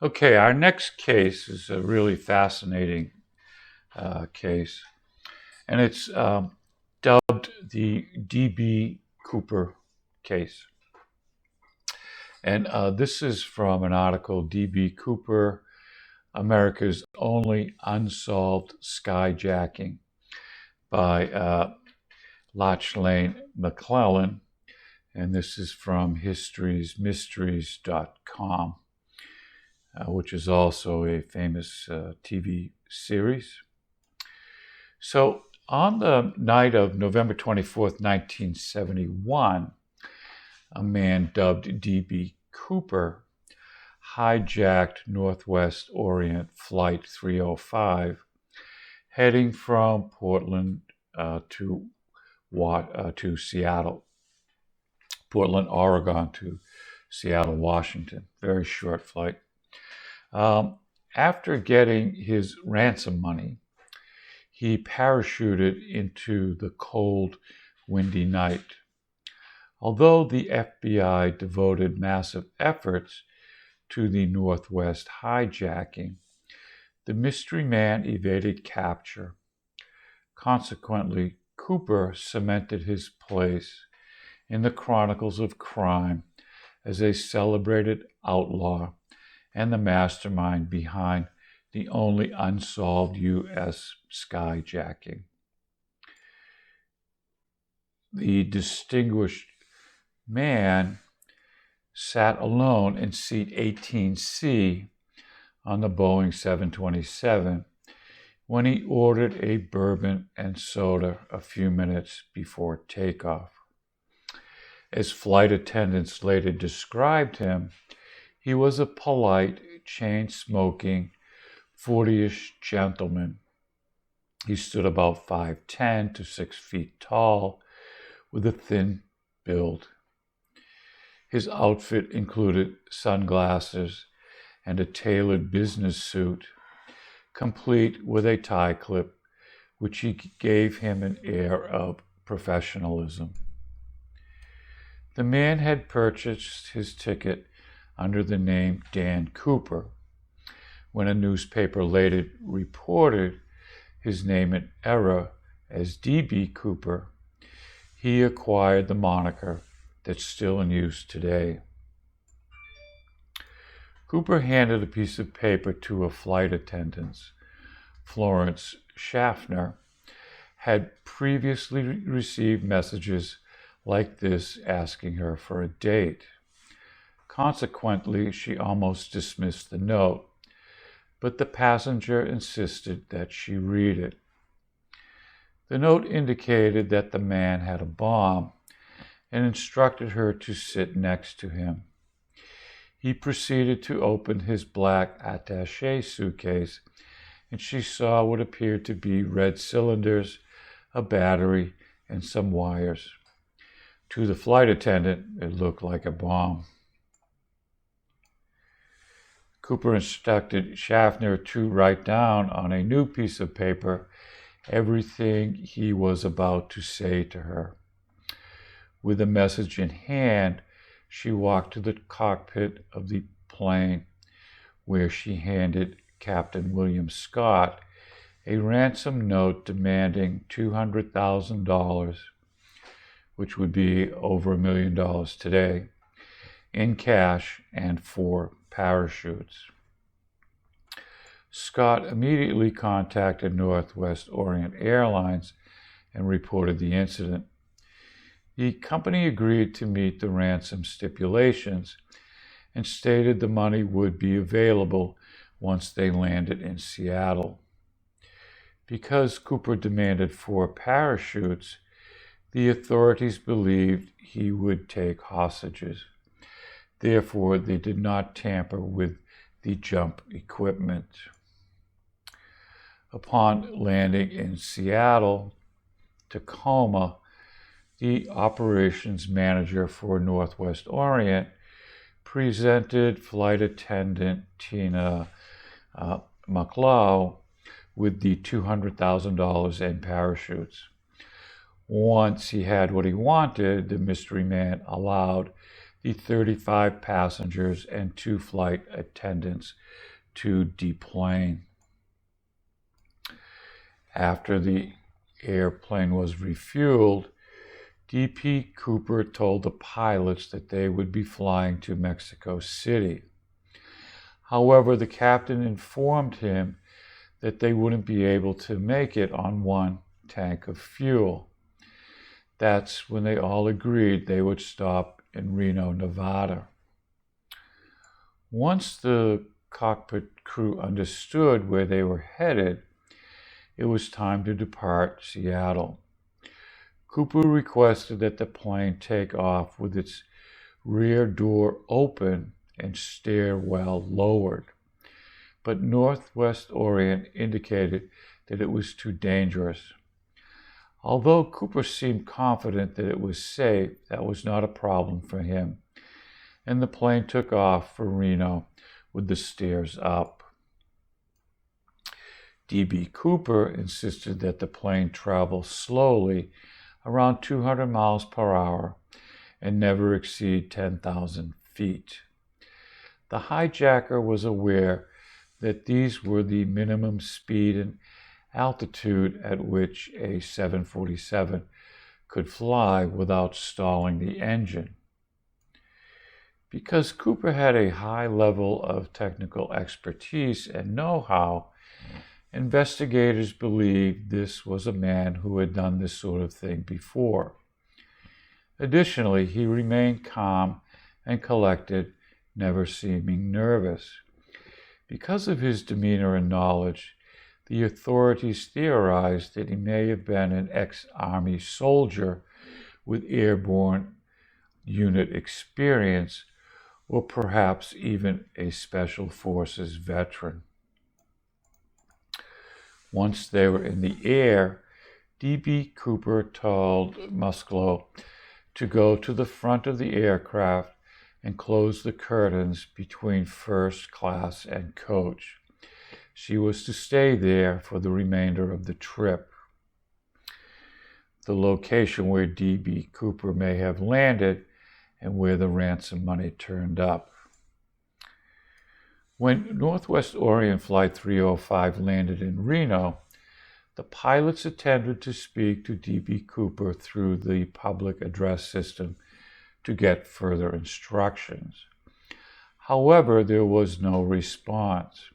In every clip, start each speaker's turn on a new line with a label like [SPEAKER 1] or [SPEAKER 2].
[SPEAKER 1] Okay, our next case is a really fascinating case, and it's dubbed the DB Cooper case. And this is from an article, DB Cooper, America's Only Unsolved Skyjacking by Lochlan McClelland, and this is from historiesmysteries.com. Which is also a famous TV series. So, on the night of November 24th, 1971, a man dubbed DB Cooper hijacked Northwest Orient Flight 305, heading from Portland to Seattle, Portland, Oregon to Seattle, Washington. Very short flight. After getting his ransom money, he parachuted into the cold, windy night. Although the FBI devoted massive efforts to the Northwest hijacking, the mystery man evaded capture. Consequently, Cooper cemented his place in the chronicles of crime as a celebrated outlaw and the mastermind behind the only unsolved U.S. skyjacking. The distinguished man sat alone in seat 18C on the Boeing 727 when he ordered a bourbon and soda a few minutes before takeoff. As flight attendants later described him, he was a polite, chain-smoking, 40-ish gentleman. He stood about 5'10" to 6 feet tall, with a thin build. His outfit included sunglasses and a tailored business suit, complete with a tie clip, which gave him an air of professionalism. The man had purchased his ticket under the name Dan Cooper. When a newspaper later reported his name in error as DB Cooper, he acquired the moniker that's still in use today. Cooper handed a piece of paper to a flight attendant. Florence Schaffner had previously received messages like this asking her for a date. Consequently, she almost dismissed the note, but the passenger insisted that she read it. The note indicated that the man had a bomb and instructed her to sit next to him. He proceeded to open his black attaché suitcase, and she saw what appeared to be red cylinders, a battery, and some wires. To the flight attendant, it looked like a bomb. Cooper instructed Schaffner to write down on a new piece of paper everything he was about to say to her. With the message in hand, she walked to the cockpit of the plane, where she handed Captain William Scott a ransom note demanding $200,000, which would be over $1 million today, in cash and 4 parachutes. Scott immediately contacted Northwest Orient Airlines and reported the incident. The company agreed to meet the ransom stipulations and stated the money would be available once they landed in Seattle. Because Cooper demanded 4 parachutes, the authorities believed he would take hostages. Therefore, they did not tamper with the jump equipment. Upon landing in Seattle, Tacoma, the operations manager for Northwest Orient presented flight attendant Tina McClelland with the $200,000 and parachutes. Once he had what he wanted, the mystery man allowed the 35 passengers and 2 flight attendants to deplane. After the airplane was refueled, DB Cooper told the pilots that they would be flying to Mexico City. However, the captain informed him that they wouldn't be able to make it on 1 tank of fuel. That's when they all agreed they would stop in Reno, Nevada. Once the cockpit crew understood where they were headed, it was time to depart Seattle. Cooper requested that the plane take off with its rear door open and stairwell lowered, but Northwest Orient indicated that it was too dangerous. Although Cooper seemed confident that it was safe, that was not a problem for him, and the plane took off for Reno with the stairs up. DB Cooper insisted that the plane travel slowly, around 200 miles per hour, and never exceed 10,000 feet. The hijacker was aware that these were the minimum speed and altitude at which a 747 could fly without stalling the engine. Because Cooper had a high level of technical expertise and know-how, investigators believed this was a man who had done this sort of thing before. Additionally, he remained calm and collected, never seeming nervous. Because of his demeanor and knowledge, the authorities theorized that he may have been an ex-Army soldier with airborne unit experience, or perhaps even a Special Forces veteran. Once they were in the air, DB Cooper told Musclo to go to the front of the aircraft and close the curtains between first class and coach. She was to stay there for the remainder of the trip. The location where DB Cooper may have landed and where the ransom money turned up. When Northwest Orient Flight 305 landed in Reno, the pilots attempted to speak to DB Cooper through the public address system to get further instructions. However, there was no response.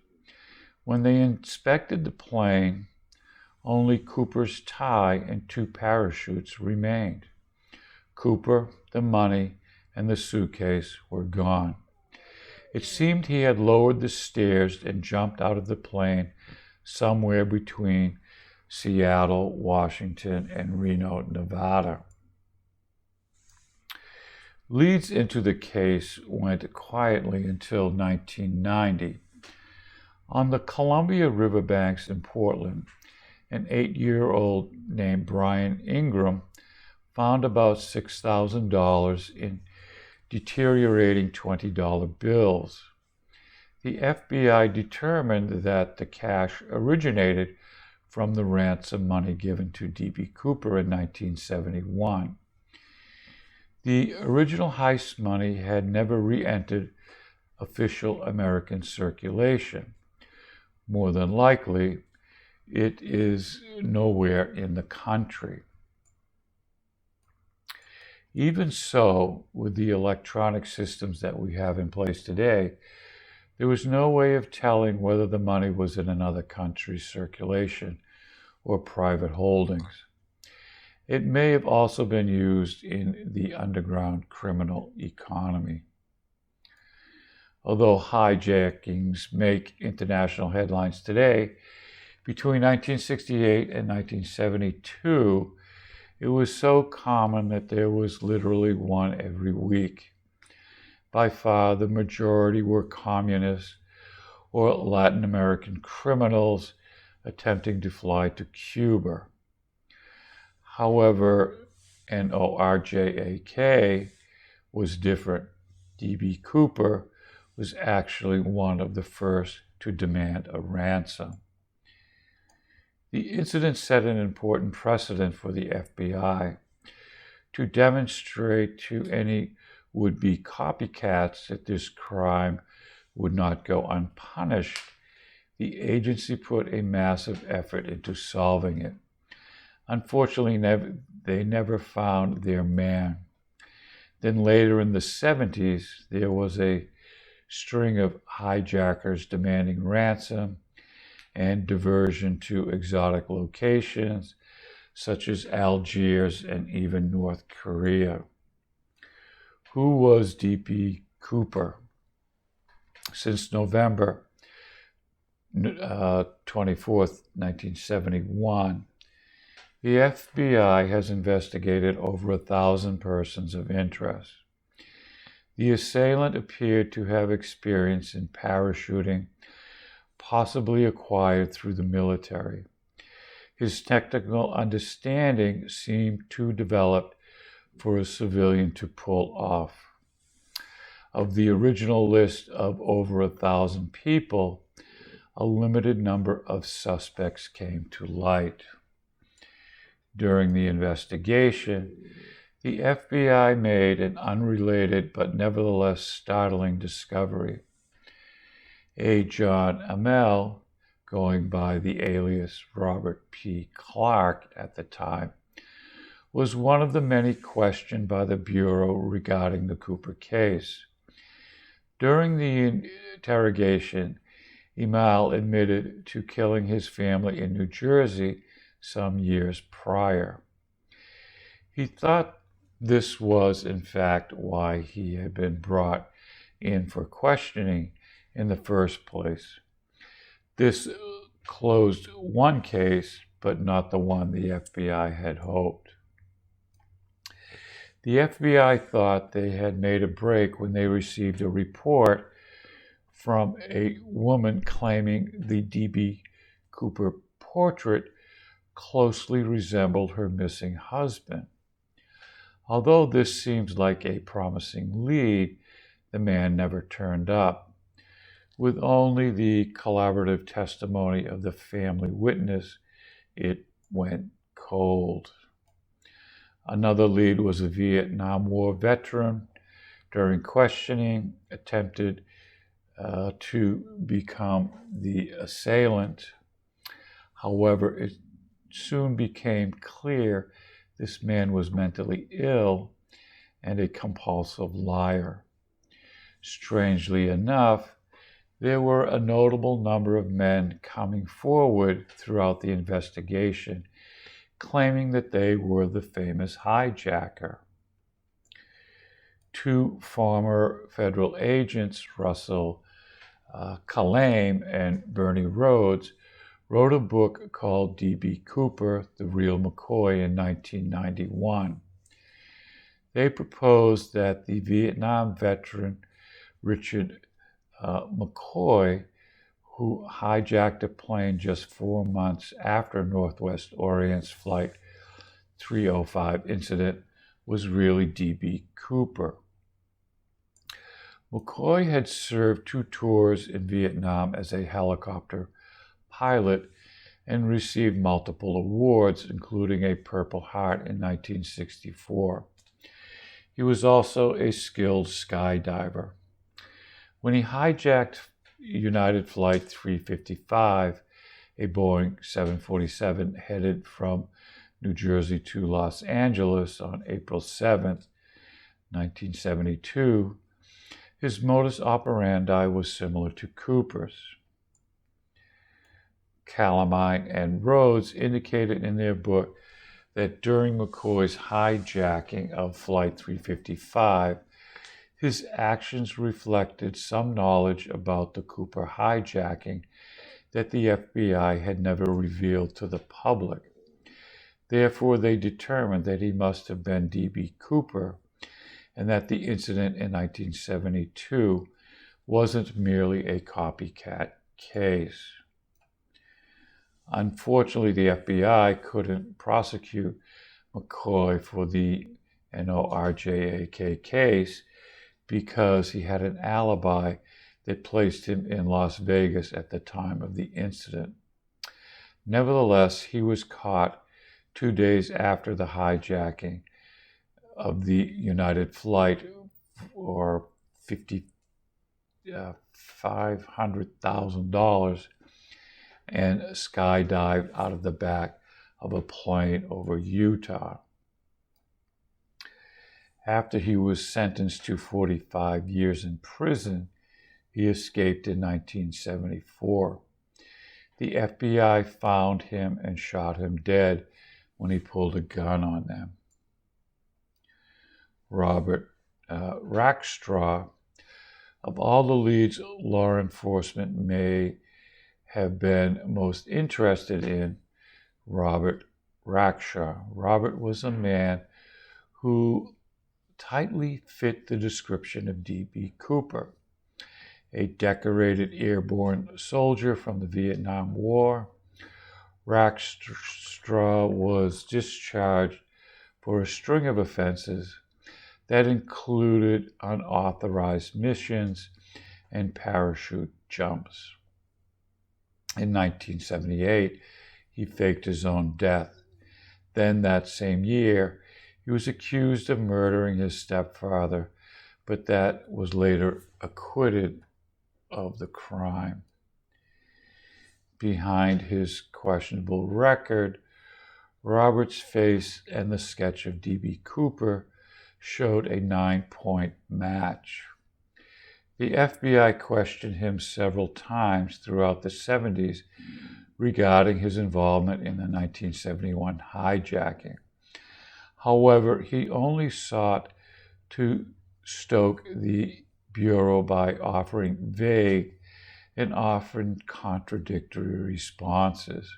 [SPEAKER 1] When they inspected the plane, only Cooper's tie and 2 parachutes remained. Cooper, the money, and the suitcase were gone. It seemed he had lowered the stairs and jumped out of the plane somewhere between Seattle, Washington, and Reno, Nevada. Leads into the case went quietly until 1990. On the Columbia riverbanks in Portland, an 8-year-old named Brian Ingram found about $6,000 in deteriorating $20 bills. The FBI determined that the cash originated from the ransom money given to DB Cooper in 1971. The original heist money had never re-entered official American circulation. More than likely, it is nowhere in the country. Even so, with the electronic systems that we have in place today, there was no way of telling whether the money was in another country's circulation or private holdings. It may have also been used in the underground criminal economy. Although hijackings make international headlines today, between 1968 and 1972, it was so common that there was literally one every week. By far, the majority were communists or Latin American criminals attempting to fly to Cuba. However, NORJAK was different. DB Cooper was actually one of the first to demand a ransom. The incident set an important precedent for the FBI to demonstrate to any would-be copycats that this crime would not go unpunished, the agency put a massive effort into solving it. Unfortunately, they never found their man. Then later in the 70s, there was a string of hijackers demanding ransom and diversion to exotic locations, such as Algiers and even North Korea. Who was DB Cooper? Since November 24th, 1971, the FBI has investigated over 1,000 persons of interest. The assailant appeared to have experience in parachuting, possibly acquired through the military. His technical understanding seemed too developed for a civilian to pull off. Of the original list of over 1,000 people, a limited number of suspects came to light. During the investigation, the FBI made an unrelated but nevertheless startling discovery. A John Amell, going by the alias Robert P. Clark at the time, was one of the many questioned by the Bureau regarding the Cooper case. During the interrogation, Amell admitted to killing his family in New Jersey some years prior. He thought this was, in fact, why he had been brought in for questioning in the first place. This closed one case, but not the one the FBI had hoped. The FBI thought they had made a break when they received a report from a woman claiming the DB Cooper portrait closely resembled her missing husband. Although this seems like a promising lead, the man never turned up. With only the collaborative testimony of the family witness, it went cold. Another lead was a Vietnam War veteran. During questioning, attempted to become the assailant. However, it soon became clear this man was mentally ill and a compulsive liar. Strangely enough, there were a notable number of men coming forward throughout the investigation, claiming that they were the famous hijacker. Two former federal agents, Russell Kalame and Bernie Rhodes, wrote a book called DB Cooper, The Real McCoy in 1991. They proposed that the Vietnam veteran Richard McCoy, who hijacked a plane just 4 months after Northwest Orient's Flight 305 incident, was really DB Cooper. McCoy had served 2 tours in Vietnam as a helicopter pilot and received multiple awards, including a Purple Heart in 1964. He was also a skilled skydiver. When he hijacked United Flight 355, a Boeing 747 headed from New Jersey to Los Angeles on April 7, 1972, his modus operandi was similar to Cooper's. Calamine and Rhodes indicated in their book that during McCoy's hijacking of Flight 355, his actions reflected some knowledge about the Cooper hijacking that the FBI had never revealed to the public. Therefore, they determined that he must have been DB Cooper and that the incident in 1972 wasn't merely a copycat case. Unfortunately, the FBI couldn't prosecute McCoy for the NORJAK case because he had an alibi that placed him in Las Vegas at the time of the incident. Nevertheless, he was caught 2 days after the hijacking of the United Flight or $500,000 and skydived out of the back of a plane over Utah. After he was sentenced to 45 years in prison, he escaped in 1974. The FBI found him and shot him dead when he pulled a gun on them. Robert Rackstraw, of all the leads law enforcement may have been most interested in, Robert Rackstraw. Robert was a man who tightly fit the description of DB Cooper, a decorated airborne soldier from the Vietnam War. Rackstraw was discharged for a string of offenses that included unauthorized missions and parachute jumps. In 1978, he faked his own death. Then that same year, he was accused of murdering his stepfather, but that was later acquitted of the crime. Behind his questionable record, Robert's face and the sketch of DB Cooper showed a 9-point match. The FBI questioned him several times throughout the 70s regarding his involvement in the 1971 hijacking. However, he only sought to stoke the Bureau by offering vague and often contradictory responses.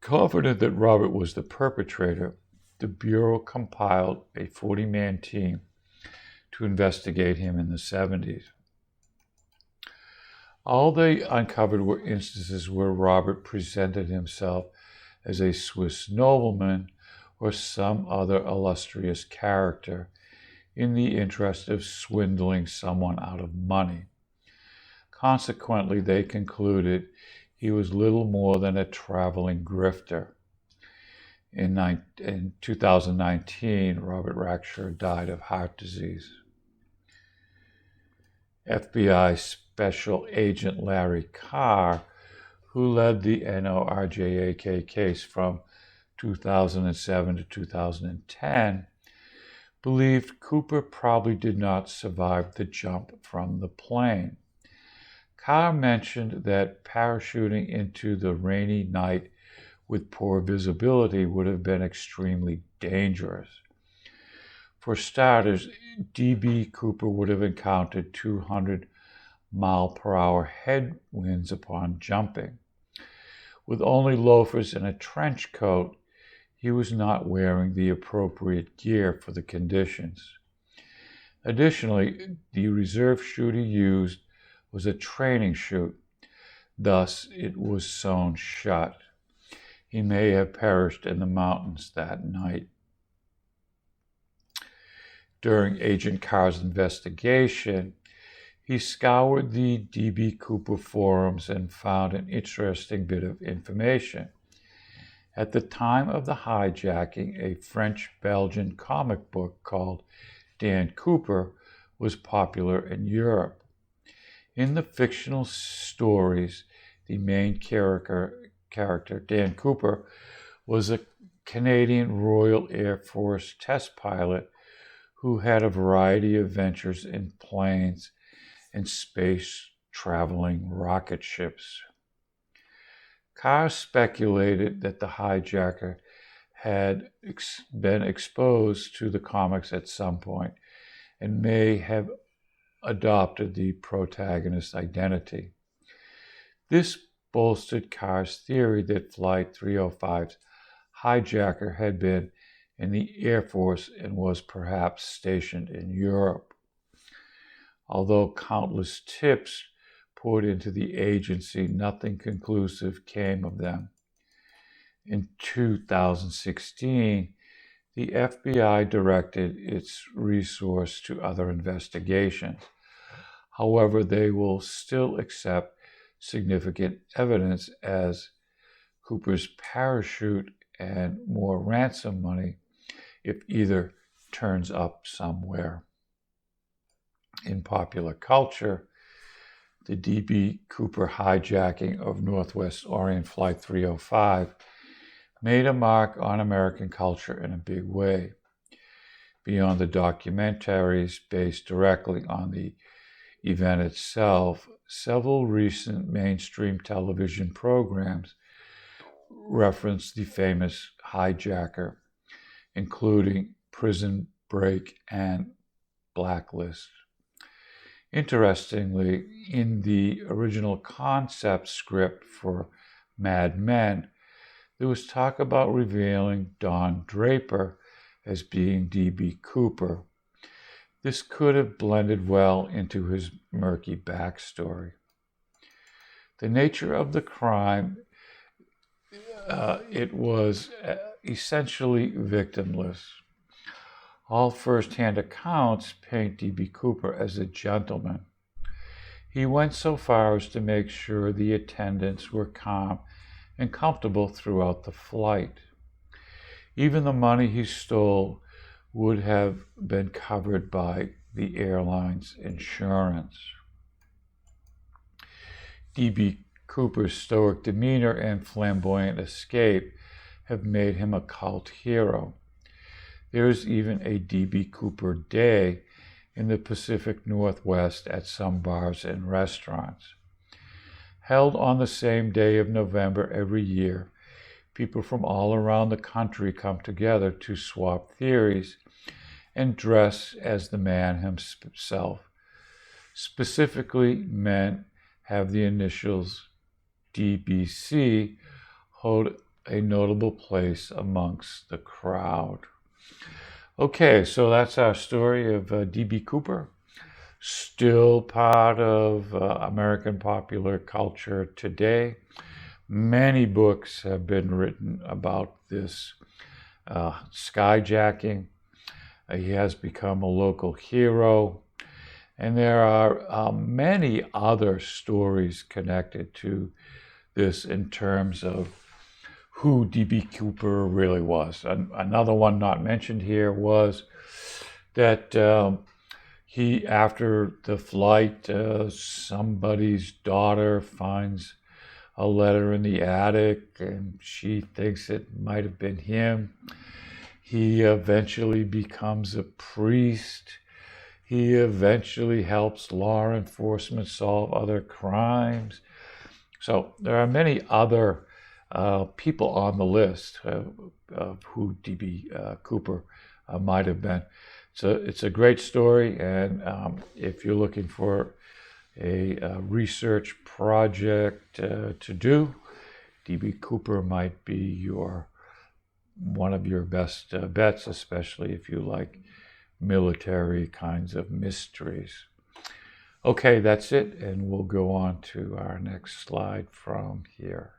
[SPEAKER 1] Confident that Robert was the perpetrator, the Bureau compiled a 40-man team to investigate him in the 70s. All they uncovered were instances where Robert presented himself as a Swiss nobleman or some other illustrious character in the interest of swindling someone out of money. Consequently, they concluded he was little more than a traveling grifter. In 2019, Robert Rackstraw died of heart disease. FBI Special Agent Larry Carr, who led the NORJAK case from 2007 to 2010, believed Cooper probably did not survive the jump from the plane. Carr mentioned that parachuting into the rainy night with poor visibility would have been extremely dangerous. For starters, DB Cooper would have encountered 200-mile-per-hour headwinds upon jumping. With only loafers and a trench coat, he was not wearing the appropriate gear for the conditions. Additionally, the reserve chute he used was a training chute, thus it was sewn shut. He may have perished in the mountains that night. During Agent Carr's investigation, he scoured the DB Cooper forums and found an interesting bit of information. At the time of the hijacking, a French-Belgian comic book called Dan Cooper was popular in Europe. In the fictional stories, the main character, Dan Cooper, was a Canadian Royal Air Force test pilot who had a variety of ventures in planes and space-traveling rocket ships. Carr speculated that the hijacker had been exposed to the comics at some point and may have adopted the protagonist's identity. This bolstered Carr's theory that Flight 305's hijacker had been in the Air Force and was perhaps stationed in Europe. Although countless tips poured into the agency, nothing conclusive came of them. In 2016, the FBI directed its resource to other investigations. However, they will still accept significant evidence as Cooper's parachute and more ransom money if either turns up somewhere. in popular culture, the DB Cooper hijacking of Northwest Orient Flight 305 made a mark on American culture in a big way. Beyond the documentaries based directly on the event itself, several recent mainstream television programs reference the famous hijacker, including Prison Break and Blacklist. Interestingly, in the original concept script for Mad Men, there was talk about revealing Don Draper as being DB Cooper. This could have blended well into his murky backstory. The nature of the crime, it was essentially victimless. All first-hand accounts paint DB Cooper as a gentleman. He went so far as to make sure the attendants were calm and comfortable throughout the flight. Even the money he stole would have been covered by the airline's insurance. DB Cooper's stoic demeanor and flamboyant escape have made him a cult hero. There is even a DB Cooper Day in the Pacific Northwest at some bars and restaurants. Held on the same day of November every year, people from all around the country come together to swap theories and dress as the man himself. Specifically, men have the initials DBC hold a notable place amongst the crowd. Okay, so that's our story of DB Cooper, still part of American popular culture today. Many books have been written about this skyjacking. He has become a local hero. And there are many other stories connected to this in terms of who DB Cooper really was. Another one not mentioned here was that he, after the flight, somebody's daughter finds a letter in the attic and she thinks it might have been him. He eventually becomes a priest. He eventually helps law enforcement solve other crimes. So there are many other people on the list of who DB Cooper might have been. So it's a great story, and if you're looking for a research project to do, DB Cooper might be one of your best bets, especially if you like military kinds of mysteries. Okay, that's it, and we'll go on to our next slide from here.